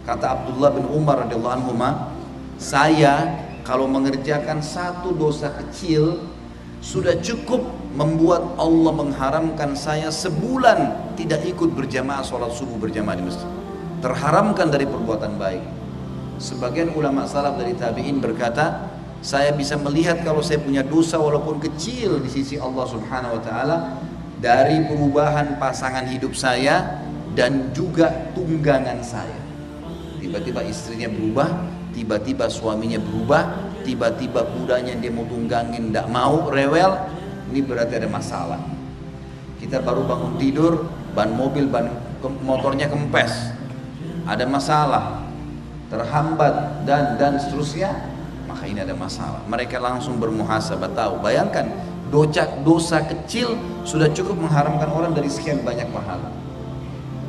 Kata Abdullah bin Umar radhiyallahu anhu, saya kalau mengerjakan satu dosa kecil sudah cukup membuat Allah mengharamkan saya sebulan tidak ikut berjamaah sholat subuh berjamaah di masjid. Terharamkan dari perbuatan baik. Sebagian ulama salaf dari tabi'in berkata, saya bisa melihat kalau saya punya dosa walaupun kecil di sisi Allah Subhanahu wa taala dari perubahan pasangan hidup saya dan juga tunggangan saya. Tiba-tiba istrinya berubah, tiba-tiba suaminya berubah, tiba-tiba kudanya dia mau tunggangin tidak mau, rewel. Ini berarti ada masalah. Kita baru bangun tidur, ban mobil, ban motornya kempes, ada masalah, terhambat dan seterusnya, maka ini ada masalah. Mereka langsung bermuhasabah, tahu. Bayangkan dosa kecil sudah cukup mengharamkan orang dari sekian banyak pahala.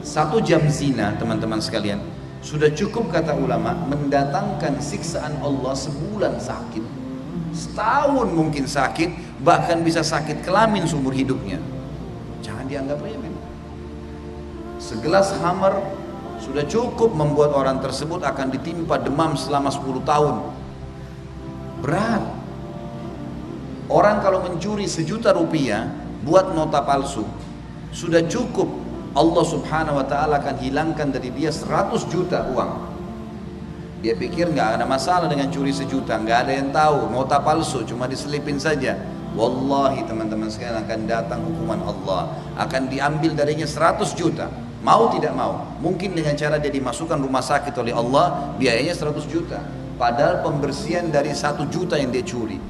1 jam zina, teman-teman sekalian, sudah cukup kata ulama mendatangkan siksaan Allah sebulan sakit, setahun mungkin sakit, bahkan bisa sakit kelamin seumur hidupnya. Jangan dianggap remeh. Segelas khamar sudah cukup membuat orang tersebut akan ditimpa demam selama 10 tahun. Berat. Orang kalau mencuri 1 juta rupiah buat nota palsu, sudah cukup Allah Subhanahu wa ta'ala akan hilangkan dari dia 100 juta uang. Dia pikir nggak ada masalah dengan curi 1 juta, nggak ada yang tahu, nota palsu cuma diselipin saja. Wallahi teman-teman sekalian, akan datang hukuman Allah, akan diambil darinya 100 juta. Mau tidak mau, mungkin dengan cara dia dimasukkan rumah sakit oleh Allah, biayanya 100 juta. Padahal pembersihan dari 1 juta yang dia curi.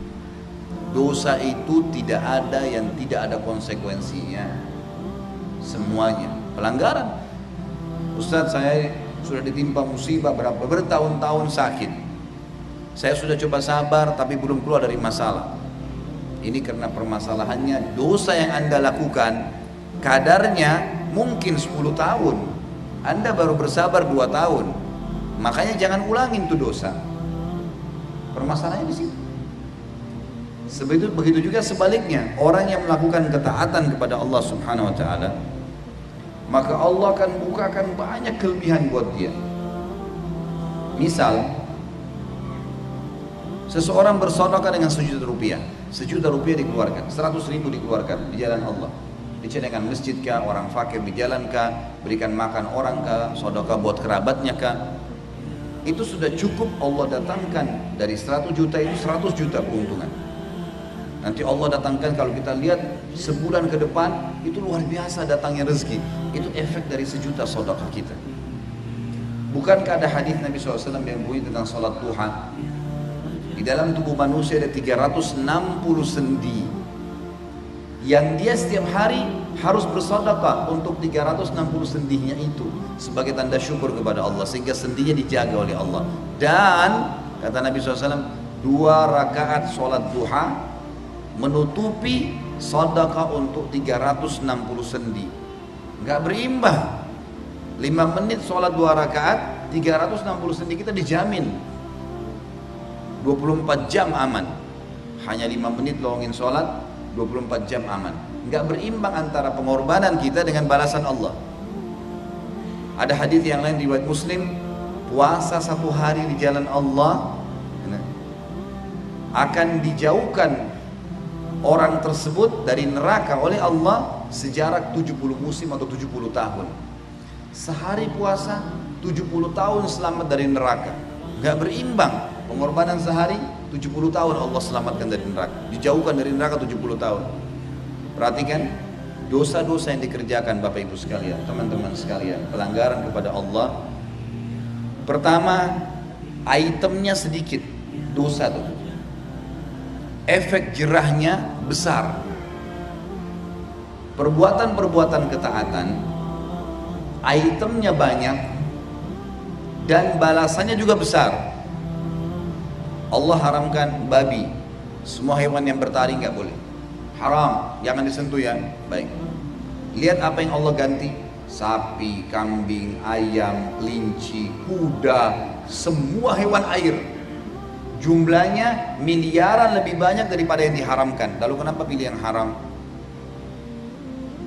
Dosa itu tidak ada yang tidak ada konsekuensinya. Semuanya pelanggaran. Ustaz, saya sudah ditimpa musibah bertahun-tahun sakit. Saya sudah coba sabar tapi belum keluar dari masalah. Ini karena permasalahannya dosa yang Anda lakukan kadarnya mungkin 10 tahun. Anda baru bersabar 2 tahun. Makanya jangan ulangin tuh dosa. Permasalahannya di situ. Begitu juga sebaliknya, orang yang melakukan ketaatan kepada Allah Subhanahu wa taala, maka Allah akan bukakan banyak kelebihan buat dia. Misal, seseorang bersedekah dengan 1 juta rupiah, 1 juta rupiah dikeluarkan, 100 ribu dikeluarkan di jalan Allah, dicadangkan masjid kah, orang fakir di jalan kah, berikan makan orang kah, sedekah buat kerabatnya kah, itu sudah cukup Allah datangkan dari 100 juta itu 100 juta keuntungan. Nanti Allah datangkan, kalau kita lihat sebulan ke depan itu luar biasa datangnya rezeki. Itu efek dari 1 juta sedekah kita. Bukankah ada hadis Nabi SAW yang bunyi tentang salat duha? Di dalam tubuh manusia ada 360 sendi yang dia setiap hari harus bersedekah untuk 360 sendinya itu sebagai tanda syukur kepada Allah, sehingga sendinya dijaga oleh Allah. Dan kata Nabi SAW, 2 rakaat salat duha menutupi sedekah untuk 360 sendi. Enggak berimbang. 5 menit sholat 2 rakaat, 360 sendi kita dijamin 24 jam aman. Hanya 5 menit lowongin sholat, 24 jam aman. Enggak berimbang antara pengorbanan kita dengan balasan Allah. Ada hadis yang lain riwayat Muslim, puasa 1 hari di jalan Allah akan dijauhkan orang tersebut dari neraka oleh Allah sejarak 70 musim atau 70 tahun. Sehari puasa 70 tahun selamat dari neraka. Gak berimbang. Pengorbanan sehari 70 tahun Allah selamatkan dari neraka, dijauhkan dari neraka 70 tahun. Perhatikan dosa-dosa yang dikerjakan Bapak Ibu sekalian, teman-teman sekalian, pelanggaran kepada Allah. Pertama, itemnya sedikit, dosa tuh, efek jerahnya besar. Perbuatan-perbuatan ketaatan itemnya banyak dan balasannya juga besar. Allah haramkan babi, semua hewan yang bertaring nggak boleh, haram, jangan disentuh ya. Baik, lihat apa yang Allah ganti: sapi, kambing, ayam, kelinci, kuda, semua hewan air. Jumlahnya miliaran lebih banyak daripada yang diharamkan. Lalu kenapa pilih yang haram?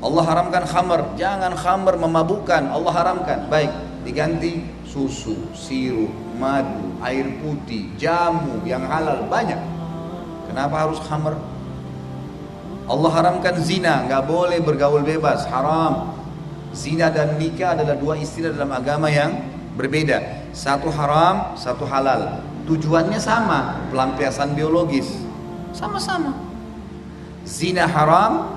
Allah haramkan khamar, jangan khamar, memabukkan, Allah haramkan. Baik, diganti susu, sirup, madu, air putih, jamu yang halal banyak. Kenapa harus khamr? Allah haramkan zina, nggak boleh bergaul bebas, haram. Zina dan nikah adalah dua istilah dalam agama yang berbeda. Satu haram, satu halal. Tujuannya sama, pelampiasan biologis. Sama-sama. Zina haram,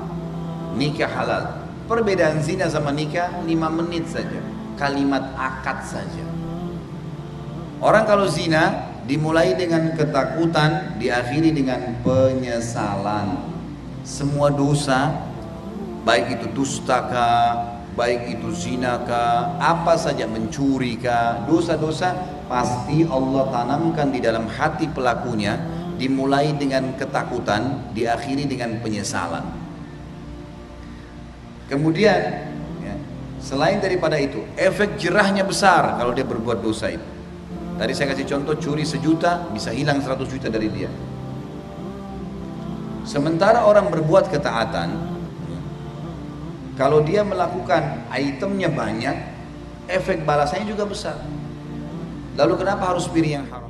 nikah halal. Perbedaan zina sama nikah 5 menit saja. Kalimat akad saja. Orang kalau zina dimulai dengan ketakutan, diakhiri dengan penyesalan. Semua dosa, baik itu dustaka, baik itu zinakah, apa saja mencurikah, dosa-dosa pasti Allah tanamkan di dalam hati pelakunya, dimulai dengan ketakutan, diakhiri dengan penyesalan. Kemudian ya, selain daripada itu, efek jerahnya besar kalau dia berbuat dosa itu. Tadi saya kasih contoh, curi 1 juta bisa hilang 100 juta dari dia. Sementara orang berbuat ketaatan, kalau dia melakukan itemnya banyak, efek balasannya juga besar. Lalu kenapa harus pilih yang haram?